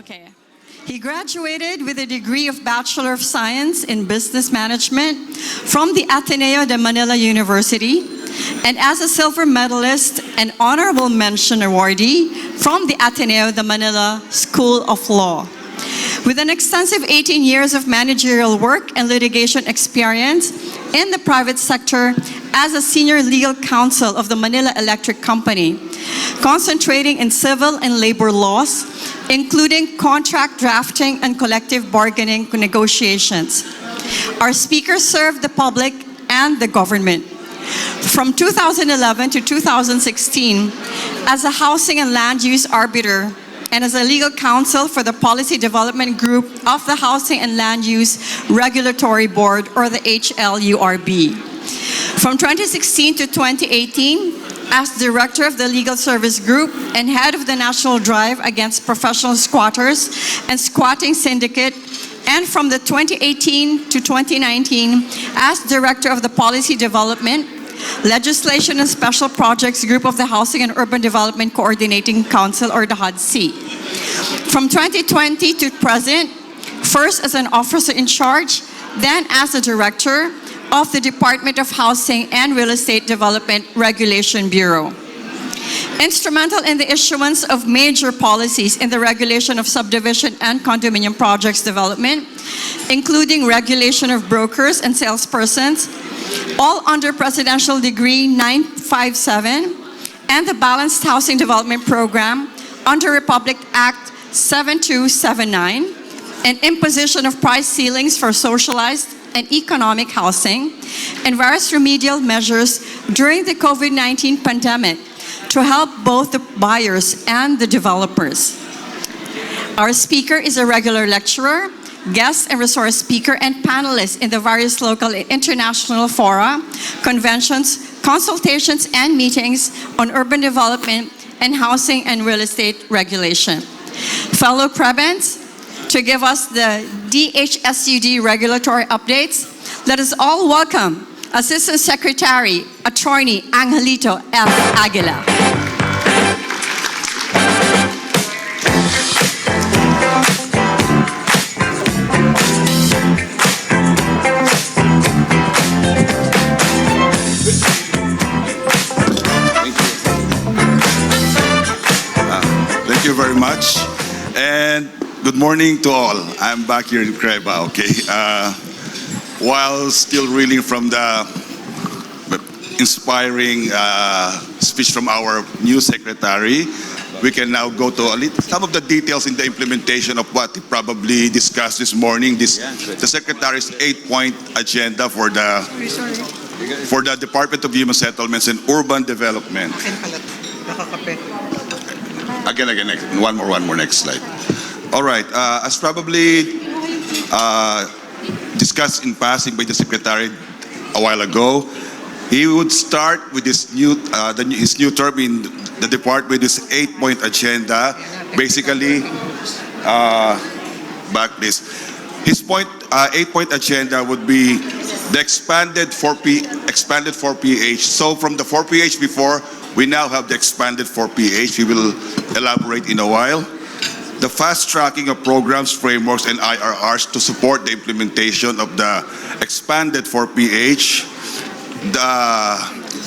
Okay. He graduated with a degree of Bachelor of Science in Business Management from the Ateneo de Manila University, and as a silver medalist and honorable mention awardee from the Ateneo de Manila School of Law. With an extensive 18 years of managerial work and litigation experience in the private sector as a senior legal counsel of the Manila Electric Company, concentrating in civil and labor laws, including contract drafting and collective bargaining negotiations. Our speaker served the public and the government. From 2011 to 2016, as a housing and land use arbiter and as a legal counsel for the Policy Development Group of the Housing and Land Use Regulatory Board, or the HLURB. From 2016 to 2018, as Director of the Legal Service Group and Head of the National Drive Against Professional Squatters and Squatting Syndicate, and from the 2018 to 2019 as Director of the Policy Development, Legislation and Special Projects Group of the Housing and Urban Development Coordinating Council, or the HUD-C. From 2020 to present, first as an officer in charge, then as a Director of the Department of Housing and Real Estate Development Regulation Bureau. Instrumental in the issuance of major policies in the regulation of subdivision and condominium projects development, including regulation of brokers and salespersons, all under Presidential Decree 957, and the Balanced Housing Development Program under Republic Act 7279, and imposition of price ceilings for socialized and economic housing, and various remedial measures during the COVID-19 pandemic to help both the buyers and the developers. Our speaker is a regular lecturer, guest and resource speaker, and panelist in the various local and international fora, conventions, consultations, and meetings on urban development and housing and real estate regulation. Fellow Prebends, to give us the DHSUD regulatory updates, let us all welcome Assistant Secretary, Attorney Angelito F. Aguila. Thank you very much, and good morning to all. I'm back here in CREBA, okay? While still reeling from the inspiring speech from our new secretary, we can now go to some of the details in the implementation of what he probably discussed this morning. The secretary's 8-point agenda for the Department of Human Settlements and Urban Development. Again, one more, next slide. All right, as probably discussed in passing by the Secretary a while ago, he would start with his new term in the department, this 8-point agenda. Basically, his 8-point agenda would be the expanded 4PH. So from the 4PH before, we now have the expanded 4PH. We will elaborate in a while. The fast tracking of programs, frameworks, and IRRs to support the implementation of the expanded 4PH, the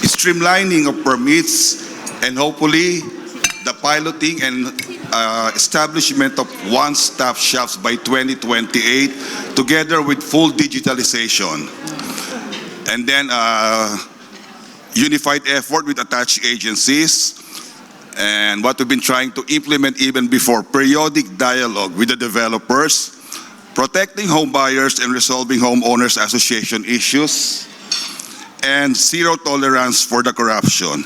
streamlining of permits, and hopefully the piloting and establishment of one-stop shops by 2028, together with full digitalization. And then unified effort with attached agencies, and what we've been trying to implement even before, periodic dialogue with the developers, protecting home buyers and resolving homeowners association issues, and zero tolerance for corruption.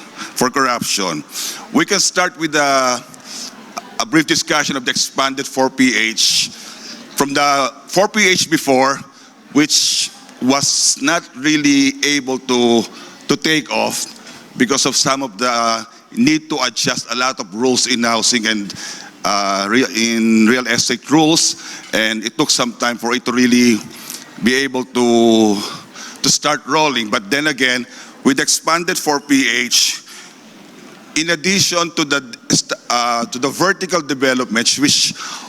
We can start with a brief discussion of the expanded 4PH. From the 4PH before, which was not really able to take off because of some of the need to adjust a lot of rules in housing and in real estate rules, and it took some time for it to really be able to start rolling. But then again, with expanded 4PH, in addition to the to the vertical developments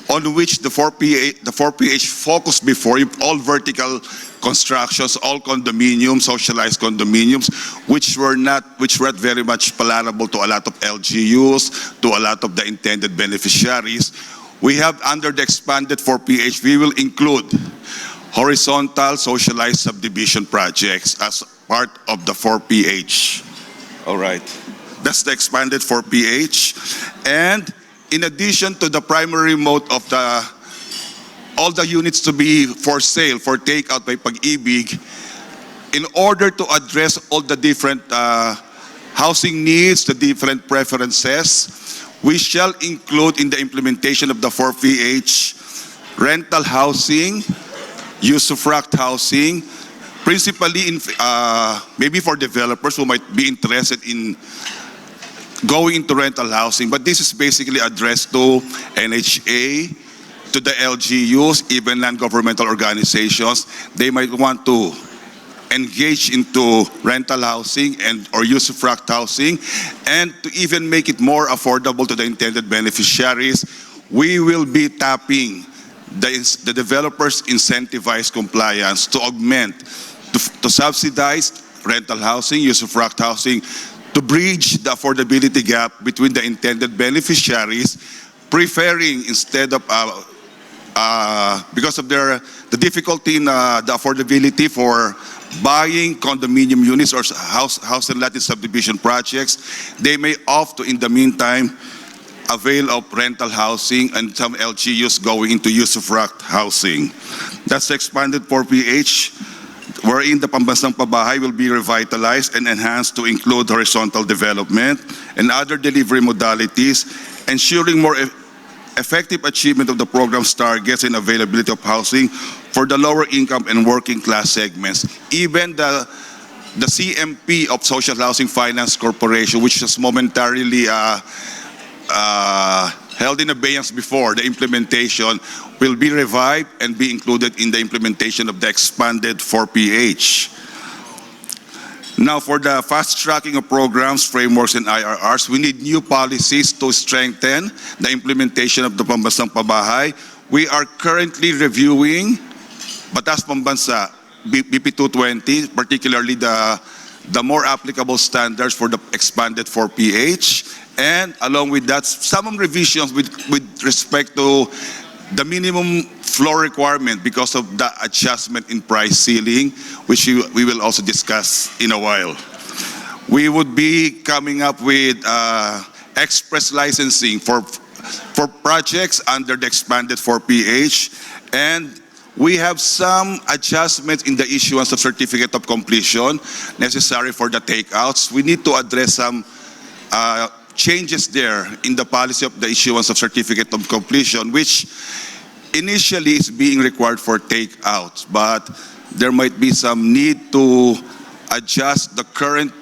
on which the 4PH focused before, all vertical constructions, all condominiums, socialized condominiums, which were not very much palatable to a lot of LGUs, to a lot of the intended beneficiaries. We have, under the expanded 4PH, we will include horizontal socialized subdivision projects as part of the 4PH. All right. That's the expanded 4PH. And in addition to the primary mode of all the units to be for sale, for takeout by Pag-ibig, in order to address all the different housing needs, the different preferences, we shall include in the implementation of the 4PH rental housing, usufruct housing, principally maybe for developers who might be interested in going into rental housing, but this is basically addressed to NHA, to the LGUs, even non-governmental organizations. They might want to engage into rental housing or usufruct housing, and to even make it more affordable to the intended beneficiaries, we will be tapping the developers' incentivized compliance to augment, to subsidize rental housing, usufruct housing, to bridge the affordability gap between the intended beneficiaries, preferring instead of, because of the difficulty in the affordability for buying condominium units or house and lot in subdivision projects, they may opt to, in the meantime, avail of rental housing, and some LGUs going into usufruct housing. That's the expanded 4PH, wherein the Pambansang Pabahay will be revitalized and enhanced to include horizontal development and other delivery modalities, ensuring more effective achievement of the program's targets and availability of housing for the lower income and working class segments. Even the CMP of Social Housing Finance Corporation, which was momentarily held in abeyance before the implementation, will be revived and be included in the implementation of the expanded 4PH. Now, for the fast tracking of programs, frameworks, and IRRs, we need new policies to strengthen the implementation of the Pambansang Pabahay. We are currently reviewing Batas Pambansa, BP 220, particularly the more applicable standards for the expanded 4PH. And along with that, some revisions with respect to the minimum floor requirement because of the adjustment in price ceiling, which we will also discuss in a while. We would be coming up with express licensing for projects under the expanded 4PH, and we have some adjustments in the issuance of certificate of completion necessary for the takeouts. We need to address some changes there in the policy of the issuance of certificate of completion, which initially is being required for takeouts, but there might be some need to adjust the current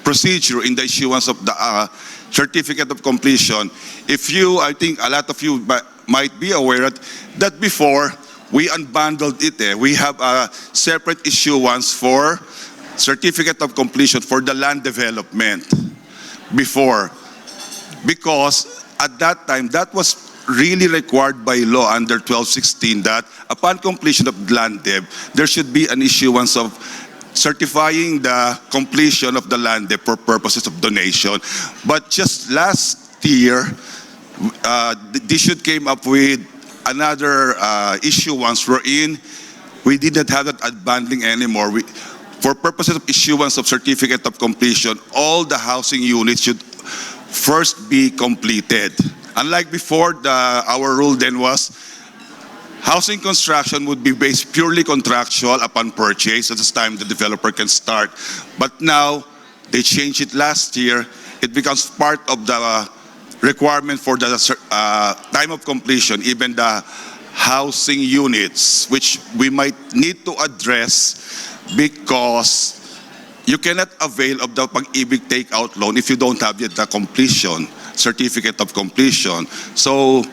procedure in the issuance of the certificate of completion. I think a lot of you might be aware that before we unbundled it. We have a separate issuance for certificate of completion for the land development before, because at that time that was really required by law under 1216 that upon completion of land dev, there should be an issuance of certifying the completion of the land dev for purposes of donation. But just last year, DHSUD came up with another issuance wherein we didn't have that unbundling anymore. For purposes of issuance of certificate of completion, all the housing units should first be completed. Unlike before, our rule then was housing construction would be based purely contractual upon purchase. At this time, the developer can start. But now, they changed it last year. It becomes part of the requirement for the time of completion, even the housing units, which we might need to address because you cannot avail of the Pag-ibig takeout loan if you don't have yet the completion, certificate of completion. So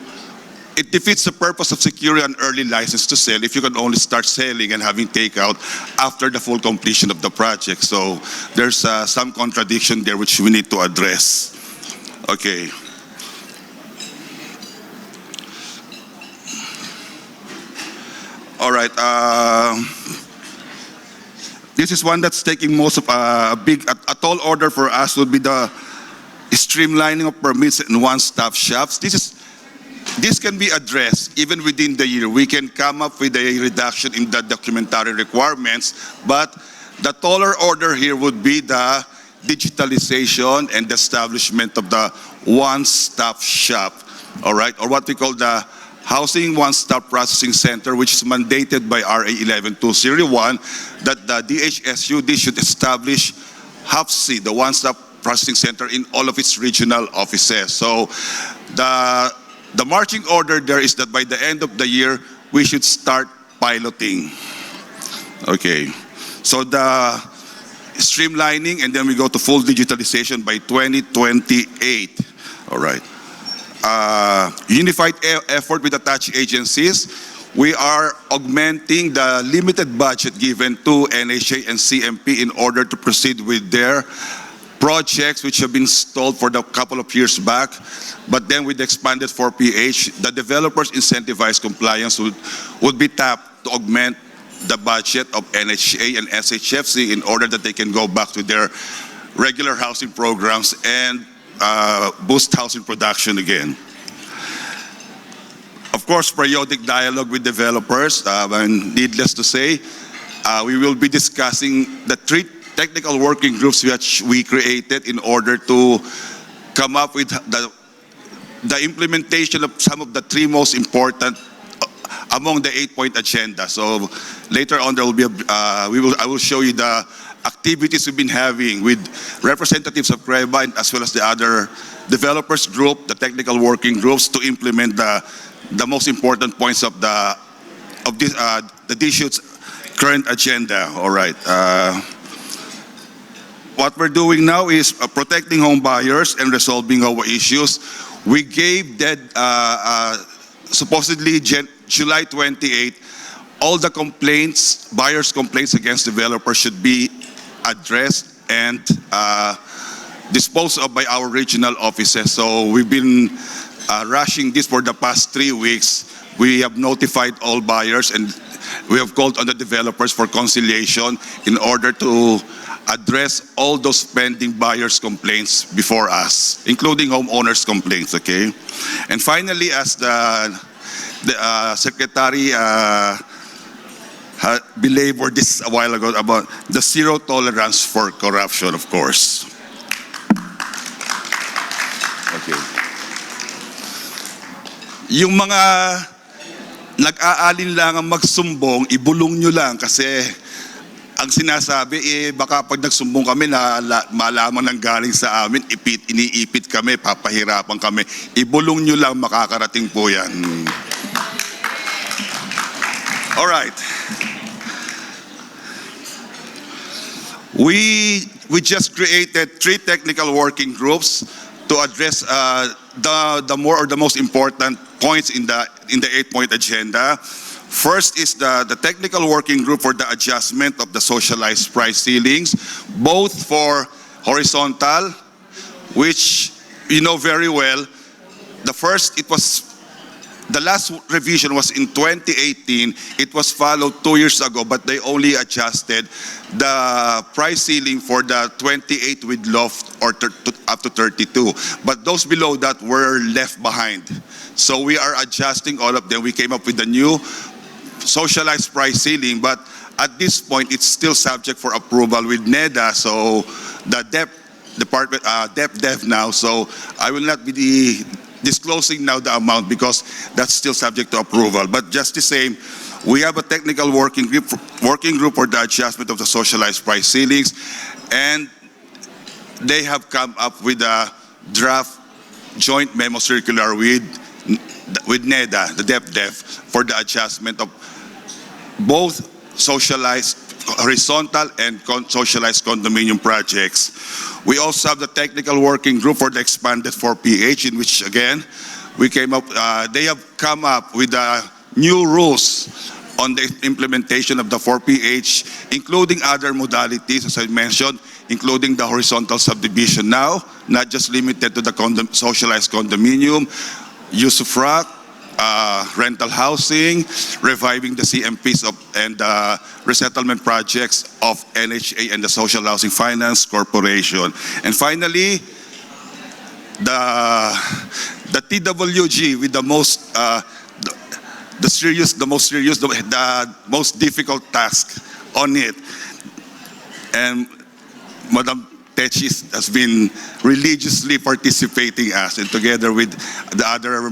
it defeats the purpose of securing an early license to sell if you can only start selling and having takeout after the full completion of the project. So there's some contradiction there which we need to address. Okay. All right. This is one that's taking most of a tall order for us would be the streamlining of permits and one-stop shops. This can be addressed even within the year. We can come up with a reduction in the documentary requirements, but the taller order here would be the digitalization and the establishment of the one-stop shop, all right, or what we call the Housing One-Stop Processing Center, which is mandated by RA 11201, that the DHSUD should establish HAPC, the One-Stop Processing Center, in all of its regional offices. So the marching order there is that by the end of the year, we should start piloting. Okay, so the streamlining, and then we go to full digitalization by 2028, all right. Unified effort with attached agencies. We are augmenting the limited budget given to NHA and CMP in order to proceed with their projects which have been stalled for a couple of years back. But then with the expanded 4PH, the developers' incentivized compliance would be tapped to augment the budget of NHA and SHFC in order that they can go back to their regular housing programs and boost housing production again. Of course, periodic dialogue with developers, and needless to say, we will be discussing the 3 technical working groups which we created in order to come up with the implementation of some of the 3 most important among the 8-point agenda. So later on there will be I will show you the activities we've been having with representatives of CREBA and as well as the other developers group, the technical working groups, to implement the most important points of the DHSUD's current agenda. All right. What we're doing now is protecting home buyers and resolving our issues. We gave supposedly July 28, all the complaints, buyers' complaints against developers should be addressed and disposed of by our regional offices. So we've been rushing this for the past 3 weeks. We have notified all buyers and we have called on the developers for conciliation in order to address all those pending buyers' complaints before us, including homeowners' complaints, okay? And finally, as the Secretary belabored this a while ago about the zero tolerance for corruption, of course. Okay. Yung mga nag-aalinlangang magsumbong, ibulong nyo lang kasi ang sinasabi, baka pag nagsumbong kami na malaman ng galing sa amin, iniipit kami, papahirapan kami. Ibulong nyo lang, makakarating po yan. All right. We just created 3 technical working groups to address the most important points in the 8-point agenda. First is the technical working group for the adjustment of the socialized price ceilings, both for horizontal, which you know very well. The last revision was in 2018. It was followed 2 years ago, but they only adjusted the price ceiling for the 28 with loft or up to 32. But those below that were left behind. So we are adjusting all of them. We came up with a new socialized price ceiling, but at this point, it's still subject for approval with NEDA. So the DEP now. So I will not be disclosing now the amount because that's still subject to approval. But just the same, we have a technical working group for the adjustment of the socialized price ceilings, and they have come up with a draft joint memo circular with NEDA, the DEP, for the adjustment of both socialized horizontal and socialized condominium projects. We also have the technical working group for the expanded 4PH, in which again they have come up with new rules on the implementation of the 4PH, including other modalities, as I mentioned, including the horizontal subdivision now, not just limited to the socialized condominium, use of RAC, rental housing, reviving the CMPs and resettlement projects of NHA and the Social Housing Finance Corporation. And finally, the TWG with the most difficult task on it. And Madam Techi has been religiously participating as, and together with the other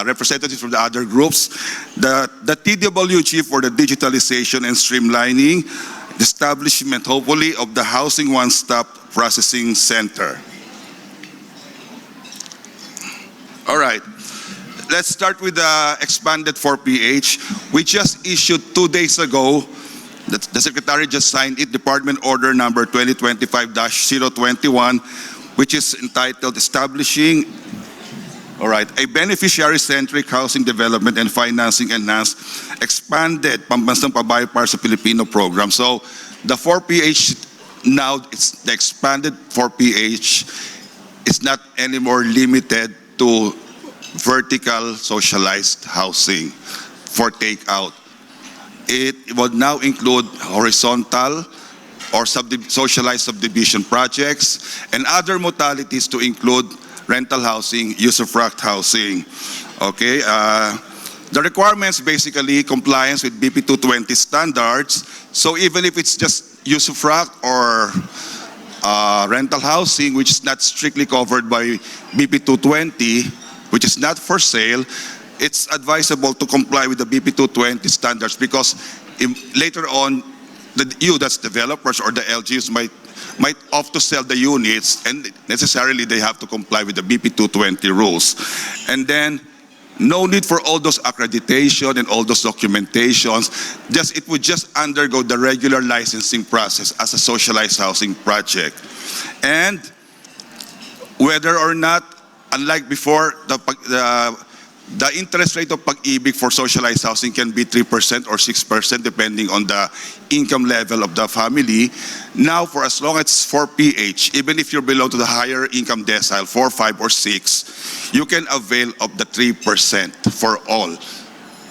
representatives from the other groups, the TWG for the digitalization and streamlining, the establishment, hopefully, of the Housing One-Stop Processing Center. All right. Let's start with the expanded 4PH. We just issued 2 days ago, the Secretary just signed it, Department Order number 2025-021, which is entitled Establishing a Beneficiary-Centric Housing Development and Financing Enhanced Expanded Pambansang Pabahay para sa Pilipino Program. So the 4PH now, it's the expanded 4PH is not anymore limited to vertical socialized housing for takeout. It will now include horizontal or socialized subdivision projects and other modalities to include rental housing, use of RAC housing. Okay, the requirements basically compliance with BP 220 standards. So even if it's just use of RAC or rental housing, which is not strictly covered by BP 220, which is not for sale, it's advisable to comply with the BP 220 standards because later on, that's developers or the LGUs might opt to sell the units, and necessarily they have to comply with the BP 220 rules. And then, no need for all those accreditation and all those documentations. It would just undergo the regular licensing process as a socialized housing project. And whether or not, unlike before, the interest rate of pag-ibig for socialized housing can be 3% or 6% depending on the income level of the family. Now, for as long as it's 4PH, even if you belong to the higher income decile, 4, 5, or 6, you can avail of the 3% for all.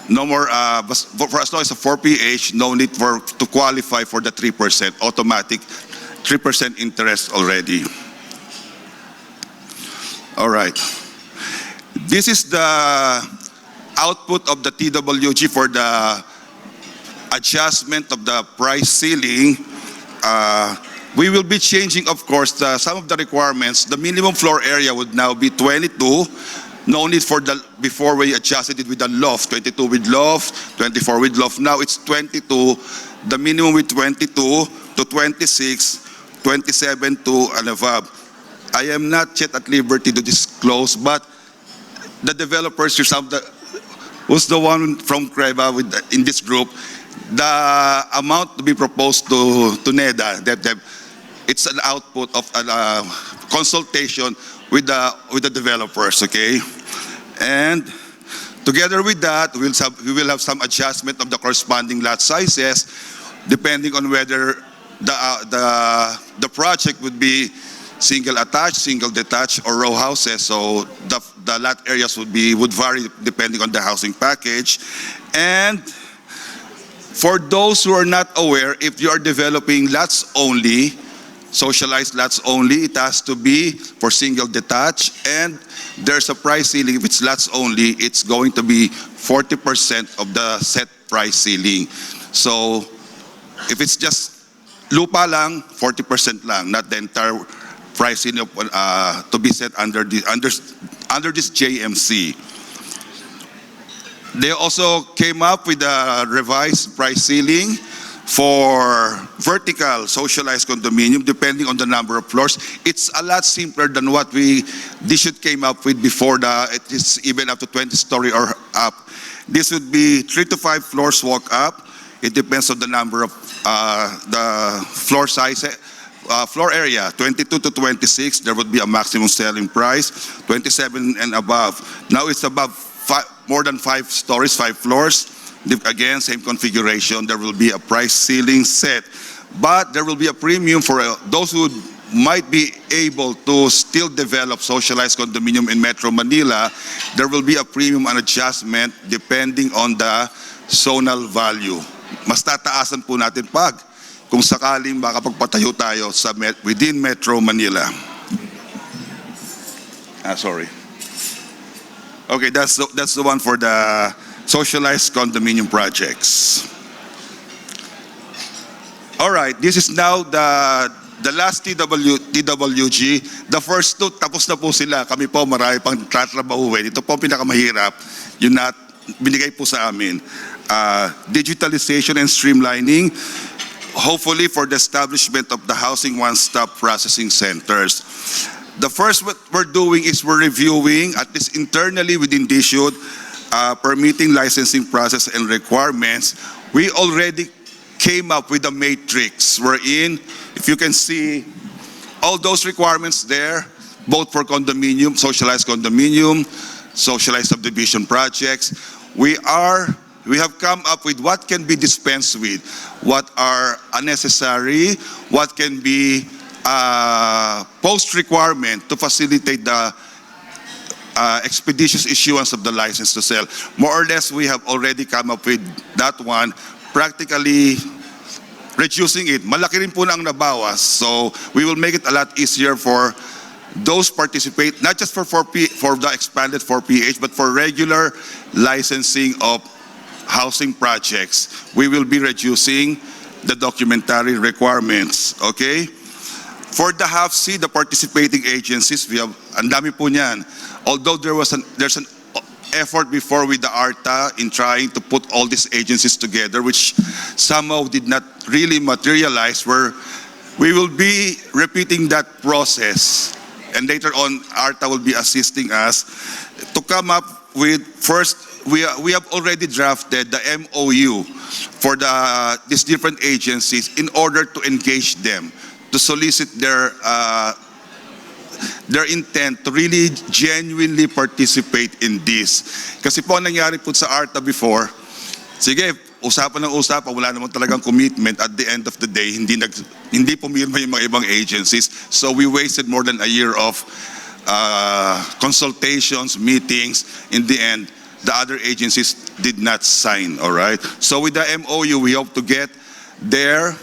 No more, for as long as a 4PH, no need to qualify for the 3%, automatic 3% interest already. All right. This is the output of the TWG for the adjustment of the price ceiling. We will be changing, of course, some of the requirements. The minimum floor area would now be 22. No need for before we adjusted it with the loft, 22 with loft, 24 with loft. Now it's 22, the minimum with 22 to 26, 27 to and above. I am not yet at liberty to disclose, but the developers, who's the one from CREBA in this group, the amount to be proposed to NEDA, it's an output of a consultation with the developers, okay? And together with that, we will have some adjustment of the corresponding lot sizes, depending on whether the project would be single attached, single detached, or row houses. So the lot areas would vary depending on the housing package. And for those who are not aware, if you are developing lots only, socialized lots only, it has to be for single detached, and there's a price ceiling. If it's lots only, it's going to be 40% of the set price ceiling. So if it's just lupa lang, 40% lang, not the entire price ceiling to be set under this JMC. They also came up with a revised price ceiling for vertical socialized condominium, depending on the number of floors. It's a lot simpler than what DHSUD came up with before. It is even up to 20-story or up. This would be 3 to 5 floors walk up. It depends on the number of the floor size. Floor area, 22 to 26, there would be a maximum selling price, 27 and above. Now it's above more than 5 stories, 5 floors, Again, same configuration. There will be a price ceiling set, but there will be a premium for those who might be able to still develop socialized condominium in Metro Manila. There will be a premium and adjustment depending on the zonal value. Mas tataasan po natin kung sakaling makapagpatayo tayo sa within Metro Manila. Sorry. Okay, that's the one for the socialized condominium projects. All right, this is now the last TWG. The first two, tapos na po sila. Kami po marami pang tatrabahuin. Ito po pinakamahirap. Yung binigay po sa amin. Digitalization and streamlining, hopefully for the establishment of the housing one-stop processing centers. The first what we're doing is we're reviewing, at least internally within DHSUD, permitting licensing process and requirements. We already came up with a matrix wherein, if you can see, all those requirements there, both for condominium, socialized subdivision projects, we have come up with what can be dispensed with, what are unnecessary, what can be post-requirement to facilitate the expeditious issuance of the license to sell. More or less, we have already come up with that one, practically reducing it. Malaki rin po na ang nabawas, so we will make it a lot easier for those participate, not just for the expanded 4PH, but for regular licensing of housing projects. We will be reducing the documentary requirements, okay? For the half C, the participating agencies, we have, ang dami po niyan. Although there's an effort before with the ARTA in trying to put all these agencies together, which somehow did not really materialize, where we will be repeating that process. And later on, ARTA will be assisting us to come up with, first, we have already drafted the MOU for these different agencies in order to engage them, to solicit their intent to really genuinely participate in this. Kasi po nangyari po sa ARTA before, sige, usapan ng usapan, wala naman talagang commitment. At the end of the day, hindi pumirma yung mga ibang agencies. So we wasted more than a year of consultations, meetings. In the end, the other agencies did not sign, all right? So with the MOU, we hope to get their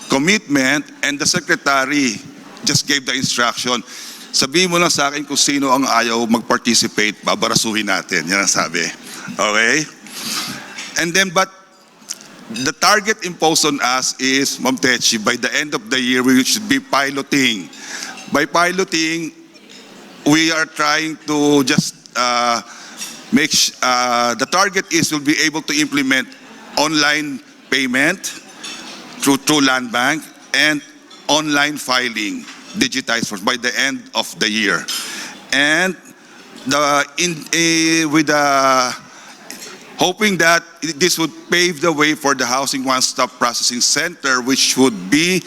commitment, and the secretary just gave the instruction. Sabihin mo lang sa akin kung sino ang ayaw mag-participate, babarasuhin natin. Yan ang sabi. Okay? And then, but the target imposed on us is, Ma'am Techi, by the end of the year, we should be piloting. By piloting, we are trying to just the target is we'll be able to implement online payment through land bank and online filing, digitized by the end of the year. And hoping that this would pave the way for the housing one-stop processing center, which would be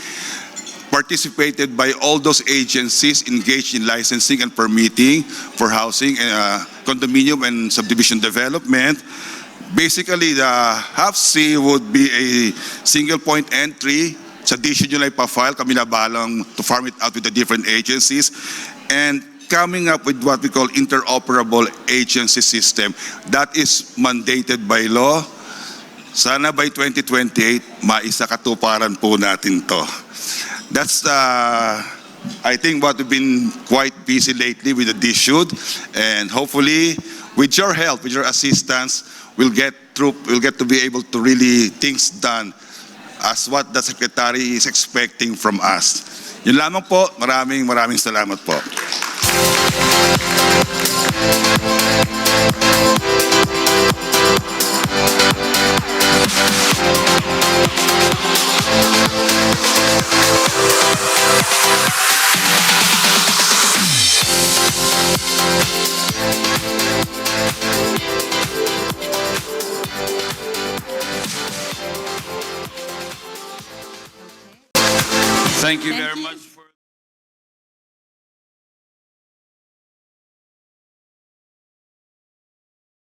participated by all those agencies engaged in licensing and permitting for housing, condominium and subdivision development. Basically, the half C would be a single point entry. Sa DHSUD nyo lang pa-file, kami na balang to farm it out with the different agencies. And coming up with what we call interoperable agency system. That is mandated by law. Sana by 2028, maisakatuparan po natin to. That's, I think, what we've been quite busy lately with the DHSUD. And hopefully, with your help, with your assistance, we'll get to be able to really things done as what the Secretary is expecting from us. Yun lamang po. Maraming salamat po. Thank you very much.